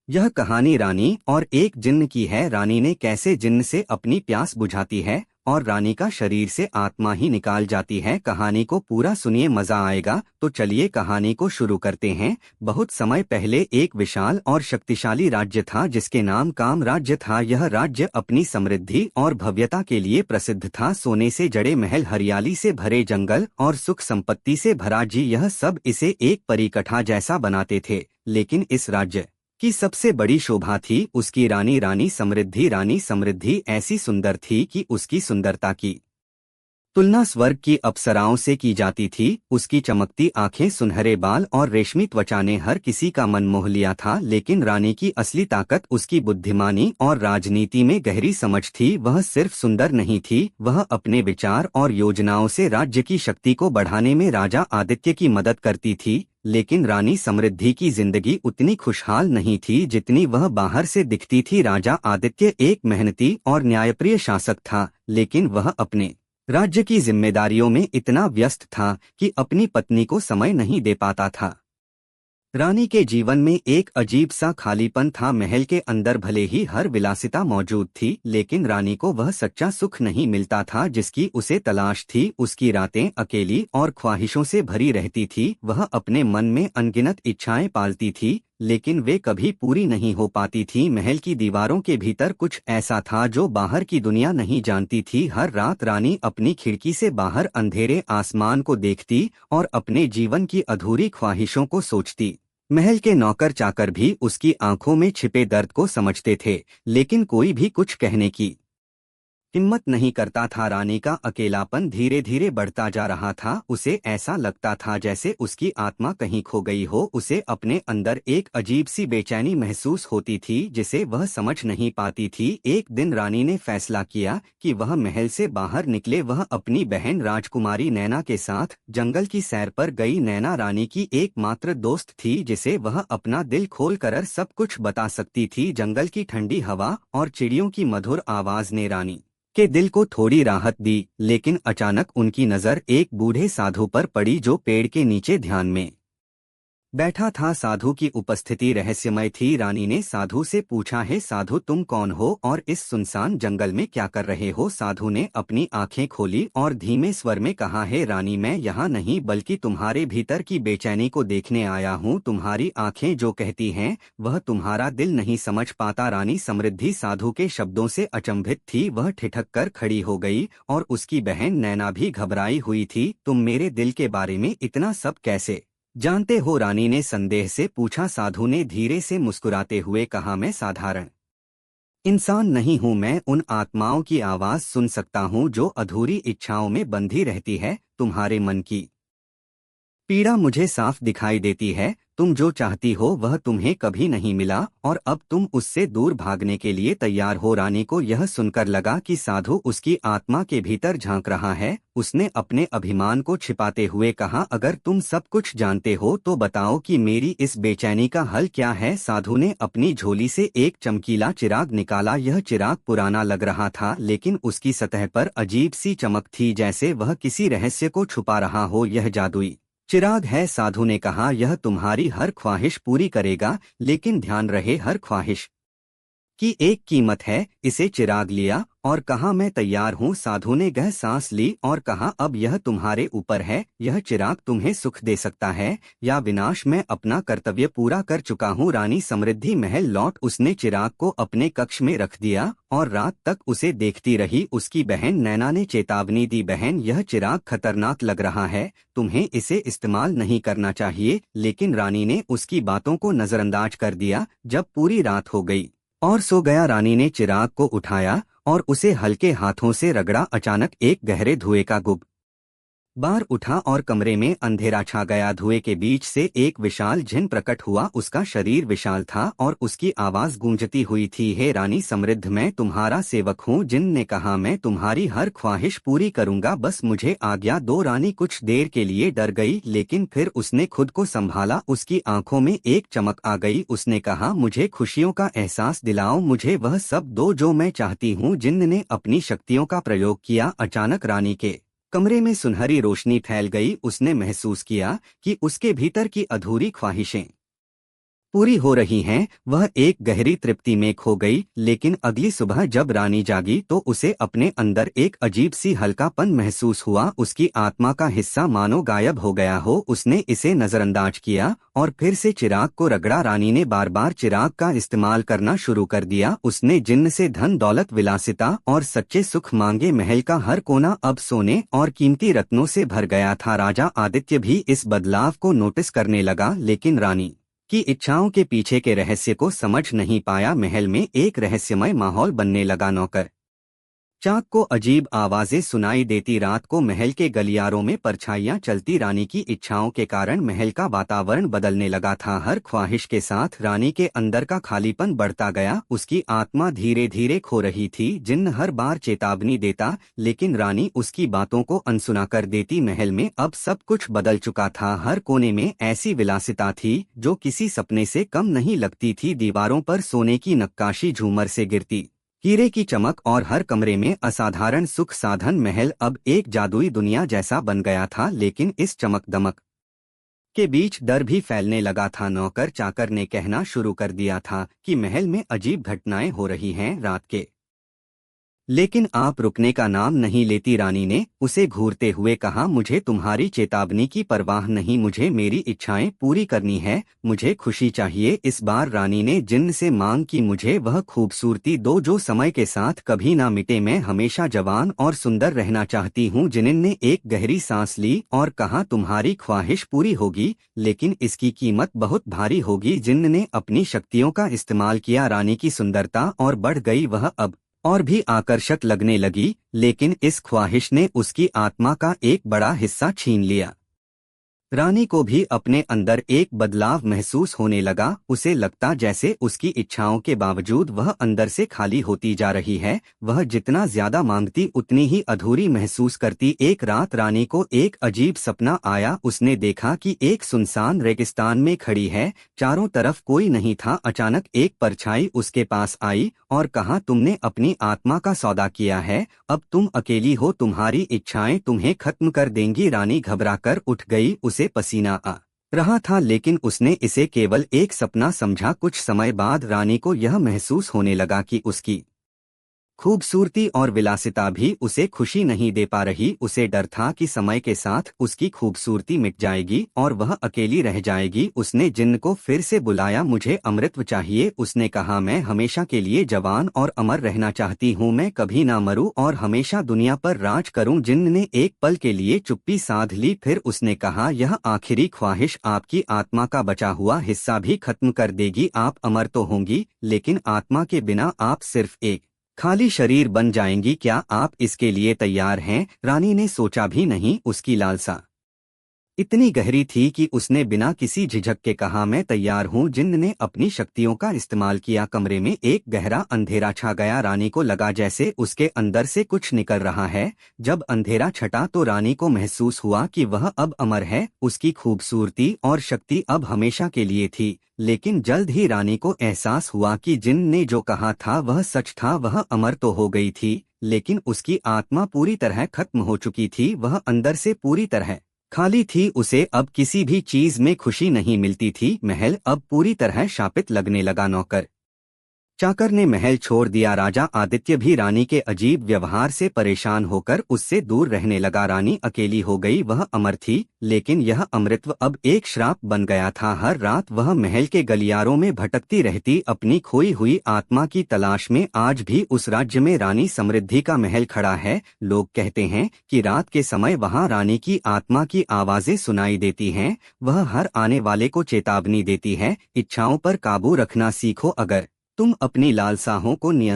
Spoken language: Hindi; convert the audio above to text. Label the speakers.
Speaker 1: यह कहानी रानी और एक जिन्न की है। रानी ने कैसे जिन्न से अपनी प्यास बुझाती है और रानी का शरीर से आत्मा ही निकाल जाती है। कहानी को पूरा सुनिए, मजा आएगा। तो चलिए कहानी को शुरू करते हैं। बहुत समय पहले एक विशाल और शक्तिशाली राज्य था जिसके नाम काम राज्य था। यह राज्य अपनी समृद्धि और भव्यता के लिए प्रसिद्ध था। सोने से जड़े महल, हरियाली से भरे जंगल और सुख संपत्ति से भरा जी, यह सब इसे एक परिकथा जैसा बनाते थे। लेकिन इस राज्य की सबसे बड़ी शोभा थी उसकी रानी। रानी समृद्धि ऐसी सुंदर थी कि उसकी सुंदरता की तुलना स्वर्ग की अप्सराओं से की जाती थी। उसकी चमकती आंखें, सुनहरे बाल और रेशमी त्वचा ने हर किसी का मन मोह लिया था। लेकिन रानी की असली ताकत उसकी बुद्धिमानी और राजनीति में गहरी समझ थी। वह सिर्फ सुंदर नहीं थी, वह अपने विचार और योजनाओं से राज्य की शक्ति को बढ़ाने में राजा आदित्य की मदद करती थी। लेकिन रानी समृद्धि की जिंदगी उतनी खुशहाल नहीं थी जितनी वह बाहर से दिखती थी। राजा आदित्य एक मेहनती और न्यायप्रिय शासक था, लेकिन वह अपने राज्य की जिम्मेदारियों में इतना व्यस्त था कि अपनी पत्नी को समय नहीं दे पाता था। रानी के जीवन में एक अजीब सा खालीपन था। महल के अंदर भले ही हर विलासिता मौजूद थी, लेकिन रानी को वह सच्चा सुख नहीं मिलता था जिसकी उसे तलाश थी। उसकी रातें अकेली और ख्वाहिशों से भरी रहती थी। वह अपने मन में अनगिनत इच्छाएं पालती थी, लेकिन वे कभी पूरी नहीं हो पाती थीं। महल की दीवारों के भीतर कुछ ऐसा था जो बाहर की दुनिया नहीं जानती थी। हर रात रानी अपनी खिड़की से बाहर अंधेरे आसमान को देखती और अपने जीवन की अधूरी ख्वाहिशों को सोचती। महल के नौकर चाकर भी उसकी आंखों में छिपे दर्द को समझते थे, लेकिन कोई भी कुछ कहने की हिम्मत नहीं करता था। रानी का अकेलापन धीरे धीरे बढ़ता जा रहा था। उसे ऐसा लगता था जैसे उसकी आत्मा कहीं खो गई हो। उसे अपने अंदर एक अजीब सी बेचैनी महसूस होती थी जिसे वह समझ नहीं पाती थी। एक दिन रानी ने फैसला किया कि वह महल से बाहर निकले। वह अपनी बहन राजकुमारी नैना के साथ जंगल की सैर पर गई। नैना रानी की एकमात्र दोस्त थी जिसे वह अपना दिल खोल कर सब कुछ बता सकती थी। जंगल की ठंडी हवा और चिड़ियों की मधुर आवाज ने रानी के दिल को थोड़ी राहत दी। लेकिन अचानक उनकी नज़र एक बूढ़े साधु पर पड़ी जो पेड़ के नीचे ध्यान में बैठा था। साधु की उपस्थिति रहस्यमय थी। रानी ने साधु से पूछा, है साधु, तुम कौन हो और इस सुनसान जंगल में क्या कर रहे हो? साधु ने अपनी आंखें खोली और धीमे स्वर में कहा, है रानी, मैं यहाँ नहीं बल्कि तुम्हारे भीतर की बेचैनी को देखने आया हूँ। तुम्हारी आंखें जो कहती हैं वह तुम्हारा दिल नहीं समझ पाता। रानी समृद्धि साधु के शब्दों से अचंभित थी। वह ठिठक कर खड़ी हो गई और उसकी बहन नैना भी घबराई हुई थी। तुम मेरे दिल के बारे में इतना सब कैसे जानते हो? रानी ने संदेह से पूछा। साधु ने धीरे से मुस्कुराते हुए कहा, मैं साधारण इंसान नहीं हूँ, मैं उन आत्माओं की आवाज सुन सकता हूँ जो अधूरी इच्छाओं में बंधी रहती है। तुम्हारे मन की पीड़ा मुझे साफ दिखाई देती है। तुम जो चाहती हो वह तुम्हें कभी नहीं मिला और अब तुम उससे दूर भागने के लिए तैयार हो। रानी को यह सुनकर लगा कि साधु उसकी आत्मा के भीतर झांक रहा है। उसने अपने अभिमान को छिपाते हुए कहा, अगर तुम सब कुछ जानते हो तो बताओ कि मेरी इस बेचैनी का हल क्या है? साधु ने अपनी झोली से एक चमकीला चिराग निकाला। यह चिराग पुराना लग रहा था, लेकिन उसकी सतह पर अजीब सी चमक थी, जैसे वह किसी रहस्य को छुपा रहा हो। यह जादुई चिराग है, साधु ने कहा। यह तुम्हारी हर ख्वाहिश पूरी करेगा, लेकिन ध्यान रहे, हर ख्वाहिश की एक कीमत है। इसे चिराग लिया और कहा, मैं तैयार हूँ। साधु ने गहरी सांस ली और कहा, अब यह तुम्हारे ऊपर है। यह चिराग तुम्हें सुख दे सकता है या विनाश। मैं अपना कर्तव्य पूरा कर चुका हूँ। रानी समृद्धि महल लौट उसने चिराग को अपने कक्ष में रख दिया और रात तक उसे देखती रही। उसकी बहन नैना ने चेतावनी दी, बहन, यह चिराग खतरनाक लग रहा है, तुम्हें इसे इस्तेमाल नहीं करना चाहिए। लेकिन रानी ने उसकी बातों को नजरअंदाज कर दिया। जब पूरी रात हो गई और सो गया, रानी ने चिराग को उठाया और उसे हल्के हाथों से रगड़ा। अचानक एक गहरे धुएं का बार उठा और कमरे में अंधेरा छा गया। धुएं के बीच से एक विशाल जिन प्रकट हुआ। उसका शरीर विशाल था और उसकी आवाज गूंजती हुई थी, हे रानी समृद्ध, मैं तुम्हारा सेवक हूँ। जिन ने कहा, मैं तुम्हारी हर ख्वाहिश पूरी करूंगा, बस मुझे आज्ञा दो। रानी कुछ देर के लिए डर गई, लेकिन फिर उसने खुद को संभाला। उसकी आंखों में एक चमक आ गई। उसने कहा, मुझे खुशियों का एहसास दिलाओ, मुझे वह सब दो जो मैं चाहती हूँ। जिन ने अपनी शक्तियों का प्रयोग किया। अचानक रानी के कमरे में सुनहरी रोशनी फैल गई। उसने महसूस किया कि उसके भीतर की अधूरी ख्वाहिशें पूरी हो रही हैं, वह एक गहरी तृप्ति में खो गई। लेकिन अगली सुबह जब रानी जागी तो उसे अपने अंदर एक अजीब सी हल्कापन महसूस हुआ। उसकी आत्मा का हिस्सा मानो गायब हो गया हो। उसने इसे नजरअंदाज किया और फिर से चिराग को रगड़ा। रानी ने बार बार चिराग का इस्तेमाल करना शुरू कर दिया। उसने जिन्न से धन दौलत विलासिता और सच्चे सुख मांगे। महल का हर कोना अब सोने और कीमती रत्नों से भर गया था। राजा आदित्य भी इस बदलाव को नोटिस करने लगा, लेकिन रानी की इच्छाओं के पीछे के रहस्य को समझ नहीं पाया। महल में एक रहस्यमय माहौल बनने लगा। नौकर चाक को अजीब आवाजें सुनाई देती। रात को महल के गलियारों में परछाइयां चलती। रानी की इच्छाओं के कारण महल का वातावरण बदलने लगा था। हर ख्वाहिश के साथ रानी के अंदर का खालीपन बढ़ता गया। उसकी आत्मा धीरे धीरे खो रही थी। जिन्न हर बार चेतावनी देता, लेकिन रानी उसकी बातों को अनसुना कर देती। महल में अब सब कुछ बदल चुका था। हर कोने में ऐसी विलासिता थी जो किसी सपने से कम नहीं लगती थी। दीवारों पर सोने की नक्काशी झूमर से गिरती, हीरे की चमक और हर कमरे में असाधारण सुख साधन। महल अब एक जादुई दुनिया जैसा बन गया था। लेकिन इस चमक दमक के बीच डर भी फैलने लगा था। नौकर चाकर ने कहना शुरू कर दिया था कि महल में अजीब घटनाएं हो रही हैं रात के। लेकिन आप रुकने का नाम नहीं लेती। रानी ने उसे घूरते हुए कहा, मुझे तुम्हारी चेतावनी की परवाह नहीं। मुझे मेरी इच्छाएं पूरी करनी है। मुझे खुशी चाहिए। इस बार रानी ने जिन्न से मांग की, मुझे वह खूबसूरती दो जो समय के साथ कभी ना मिटे। मैं हमेशा जवान और सुंदर रहना चाहती हूँ। जिन्न ने एक गहरी सांस ली और कहा, तुम्हारी ख्वाहिश पूरी होगी, लेकिन इसकी कीमत बहुत भारी होगी। जिन्न ने अपनी शक्तियों का इस्तेमाल किया। रानी की सुंदरता और बढ़ गई। वह अब और भी आकर्षक लगने लगी, लेकिन इस ख्वाहिश ने उसकी आत्मा का एक बड़ा हिस्सा छीन लिया। रानी को भी अपने अंदर एक बदलाव महसूस होने लगा। उसे लगता जैसे उसकी इच्छाओं के बावजूद वह अंदर से खाली होती जा रही है। वह जितना ज्यादा मांगती उतनी ही अधूरी महसूस करती। एक रात रानी को एक अजीब सपना आया। उसने देखा कि एक सुनसान रेगिस्तान में खड़ी है, चारों तरफ कोई नहीं था। अचानक एक परछाई उसके पास आई और कहा, तुमने अपनी आत्मा का सौदा किया है, अब तुम अकेली हो। तुम्हारी इच्छाएं तुम्हें खत्म कर देंगी। रानी घबराकर उठ गई। उसे पसीना आ रहा था, लेकिन उसने इसे केवल एक सपना समझा। कुछ समय बाद रानी को यह महसूस होने लगा कि उसकी खूबसूरती और विलासिता भी उसे खुशी नहीं दे पा रही। उसे डर था कि समय के साथ उसकी खूबसूरती मिट जाएगी और वह अकेली रह जाएगी। उसने जिन्न को फिर से बुलाया, मुझे अमृत चाहिए। उसने कहा, मैं हमेशा के लिए जवान और अमर रहना चाहती हूँ। मैं कभी ना मरूं और हमेशा दुनिया पर राज करूं। जिन्न ने एक पल के लिए चुप्पी साध ली। फिर उसने कहा, यह आखिरी ख्वाहिश आपकी आत्मा का बचा हुआ हिस्सा भी खत्म कर देगी। आप अमर तो होंगी, लेकिन आत्मा के बिना आप सिर्फ एक खाली शरीर बन जाएंगी। क्या आप इसके लिए तैयार हैं? रानी ने सोचा भी नहीं। उसकी लालसा इतनी गहरी थी कि उसने बिना किसी झिझक के कहा, मैं तैयार हूँ। जिन्न ने अपनी शक्तियों का इस्तेमाल किया। कमरे में एक गहरा अंधेरा छा गया। रानी को लगा जैसे उसके अंदर से कुछ निकल रहा है। जब अंधेरा छटा तो रानी को महसूस हुआ कि वह अब अमर है। उसकी खूबसूरती और शक्ति अब हमेशा के लिए थी। लेकिन जल्द ही रानी को एहसास हुआ कि जिन्न ने जो कहा था वह सच था। वह अमर तो हो गई थी, लेकिन उसकी आत्मा पूरी तरह खत्म हो चुकी थी। वह अंदर से पूरी तरह खाली थी। उसे अब किसी भी चीज में खुशी नहीं मिलती थी। महल अब पूरी तरह शापित लगने लगा। नौकर चाकर ने महल छोड़ दिया। राजा आदित्य भी रानी के अजीब व्यवहार से परेशान होकर उससे दूर रहने लगा। रानी अकेली हो गई। वह अमर थी, लेकिन यह अमृत्व अब एक श्राप बन गया था। हर रात वह महल के गलियारों में भटकती रहती, अपनी खोई हुई आत्मा की तलाश में। आज भी उस राज्य में रानी समृद्धि का महल खड़ा है। लोग कहते हैं कि रात के समय वहां रानी की आत्मा की आवाजें सुनाई देती हैं। वह हर आने वाले को चेतावनी देती है, इच्छाओं पर काबू रखना सीखो। अगर तुम अपनी लालसाओं को